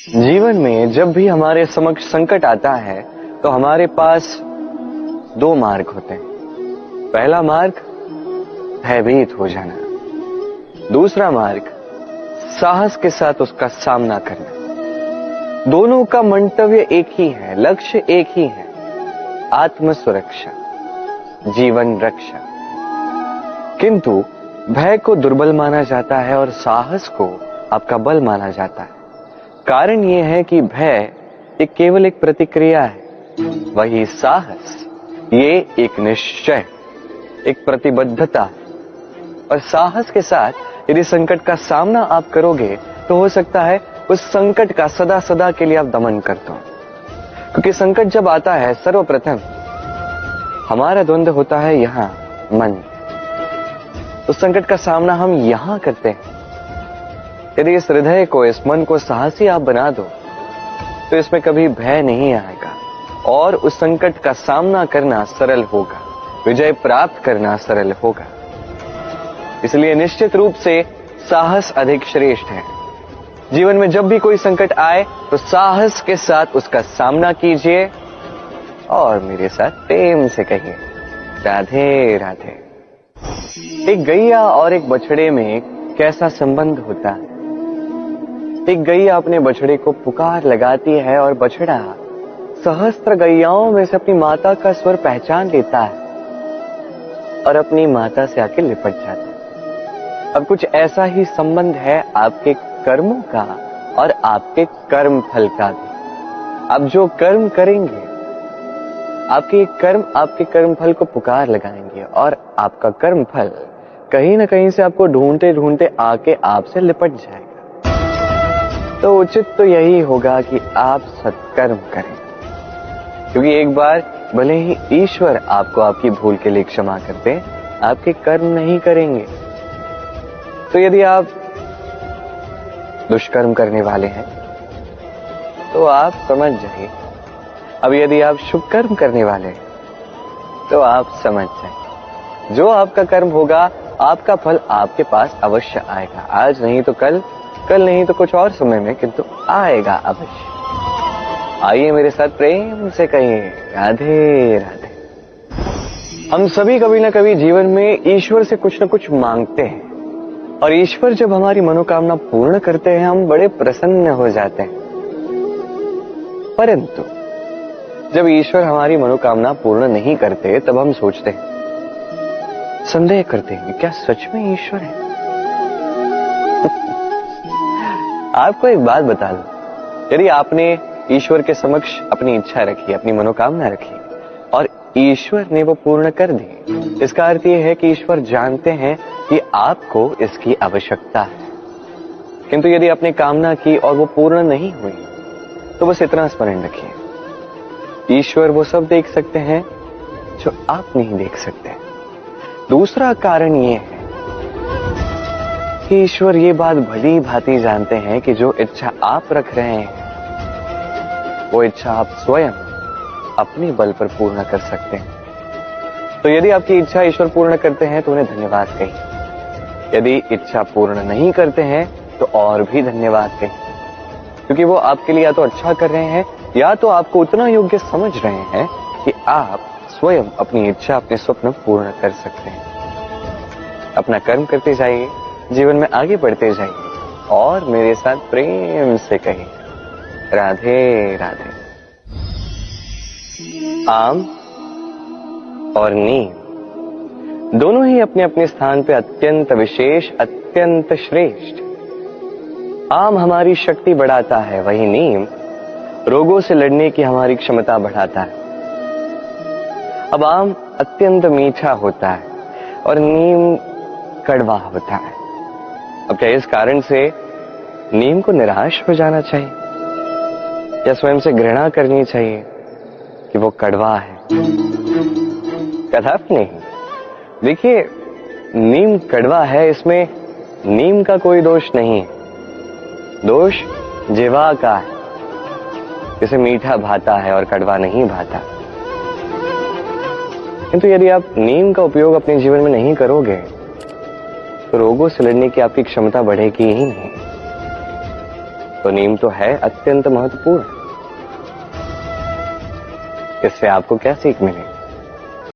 जीवन में जब भी हमारे समक्ष संकट आता है तो हमारे पास दो मार्ग होते हैं। पहला मार्ग भयभीत हो जाना, दूसरा मार्ग साहस के साथ उसका सामना करना। दोनों का मंतव्य एक ही है, लक्ष्य एक ही है, आत्म सुरक्षा, जीवन रक्षा। किंतु भय को दुर्बल माना जाता है और साहस को आपका बल माना जाता है। कारण यह है कि भय एक केवल एक प्रतिक्रिया है, वही साहस ये एक निश्चय, एक प्रतिबद्धता है। और साहस के साथ यदि संकट का सामना आप करोगे तो हो सकता है उस संकट का सदा सदा के लिए आप दमन कर दो। क्योंकि संकट जब आता है सर्वप्रथम हमारा द्वंद्व होता है यहां मन। उस संकट का सामना हम यहां करते हैं। यदि इस हृदय को, इस मन को साहसी आप बना दो तो इसमें कभी भय नहीं आएगा और उस संकट का सामना करना सरल होगा, विजय प्राप्त करना सरल होगा। इसलिए निश्चित रूप से साहस अधिक श्रेष्ठ है। जीवन में जब भी कोई संकट आए तो साहस के साथ उसका सामना कीजिए और मेरे साथ प्रेम से कहिए राधे राधे। एक गैया और एक बछड़े में कैसा संबंध होता है। एक गैया अपने बछड़े को पुकार लगाती है और बछड़ा सहस्त्र गैयाओं में से अपनी माता का स्वर पहचान लेता है और अपनी माता से आके लिपट जाता है। अब कुछ ऐसा ही संबंध है आपके कर्मों का और आपके कर्म फल का भी। आप जो कर्म करेंगे, आपके कर्म फल को पुकार लगाएंगे और आपका कर्म फल कहीं ना कहीं से आपको ढूंढते ढूंढते आके आपसे लिपट जाएगा। तो उचित तो यही होगा कि आप सत्कर्म करें, क्योंकि एक बार भले ही ईश्वर आपको आपकी भूल के लिए क्षमा कर दे, आपके कर्म नहीं करेंगे। तो यदि आप दुष्कर्म करने वाले हैं तो आप समझ जाइए। अब यदि आप शुभ कर्म करने वाले हैं तो आप समझ जाइए, जो आपका कर्म होगा आपका फल आपके पास अवश्य आएगा। आज नहीं तो कल, कल नहीं तो कुछ और समय में, किंतु आएगा अवश्य। आइए मेरे साथ प्रेम से कहिए राधे राधे। हम सभी कभी ना कभी जीवन में ईश्वर से कुछ ना कुछ मांगते हैं और ईश्वर जब हमारी मनोकामना पूर्ण करते हैं हम बड़े प्रसन्न हो जाते हैं। परंतु जब ईश्वर हमारी मनोकामना पूर्ण नहीं करते तब हम सोचते हैं, संदेह करते हैं, क्या सच में ईश्वर है? आपको एक बात बता दूं, यदि आपने ईश्वर के समक्ष अपनी इच्छा रखी, अपनी मनोकामना रखी और ईश्वर ने वो पूर्ण कर दी, इसका अर्थ ये है कि ईश्वर जानते हैं कि आपको इसकी आवश्यकता है। किंतु यदि आपने कामना की और वो पूर्ण नहीं हुई तो बस इतना स्मरण रखिए, ईश्वर वो सब देख सकते हैं जो आप नहीं देख सकते। दूसरा कारण ये है कि ईश्वर ये बात भली भांति जानते हैं कि जो इच्छा आप रख रहे हैं वो इच्छा आप स्वयं अपने बल पर पूर्ण कर सकते हैं। तो यदि आपकी इच्छा ईश्वर पूर्ण करते हैं तो उन्हें धन्यवाद कहिए। यदि इच्छा पूर्ण नहीं करते हैं तो और भी धन्यवाद कहिए, क्योंकि वो आपके लिए या तो अच्छा कर रहे हैं या तो आपको उतना योग्य समझ रहे हैं कि आप स्वयं अपनी इच्छा, अपने स्वप्न पूर्ण कर सकते हैं। अपना कर्म करते जाइए, जीवन में आगे बढ़ते जाइए और मेरे साथ प्रेम से कहिए राधे राधे। आम और नीम दोनों ही अपने अपने स्थान पे अत्यंत विशेष, अत्यंत श्रेष्ठ। आम हमारी शक्ति बढ़ाता है, वही नीम रोगों से लड़ने की हमारी क्षमता बढ़ाता है। अब आम अत्यंत मीठा होता है और नीम कड़वा होता है। अब क्या इस कारण से नीम को निराश हो जाना चाहिए या स्वयं से घृणा करनी चाहिए कि वो कड़वा है? कदापि नहीं। देखिए, नीम कड़वा है, इसमें नीम का कोई दोष नहीं है, दोष जिह्वा का है, जिसे मीठा भाता है और कड़वा नहीं भाता। किंतु यदि आप नीम का उपयोग अपने जीवन में नहीं करोगे तो रोगों से लड़ने की आपकी क्षमता बढ़ेगी ही नहीं। तो नीम तो है अत्यंत महत्वपूर्ण। इससे आपको क्या सीख मिलेगी?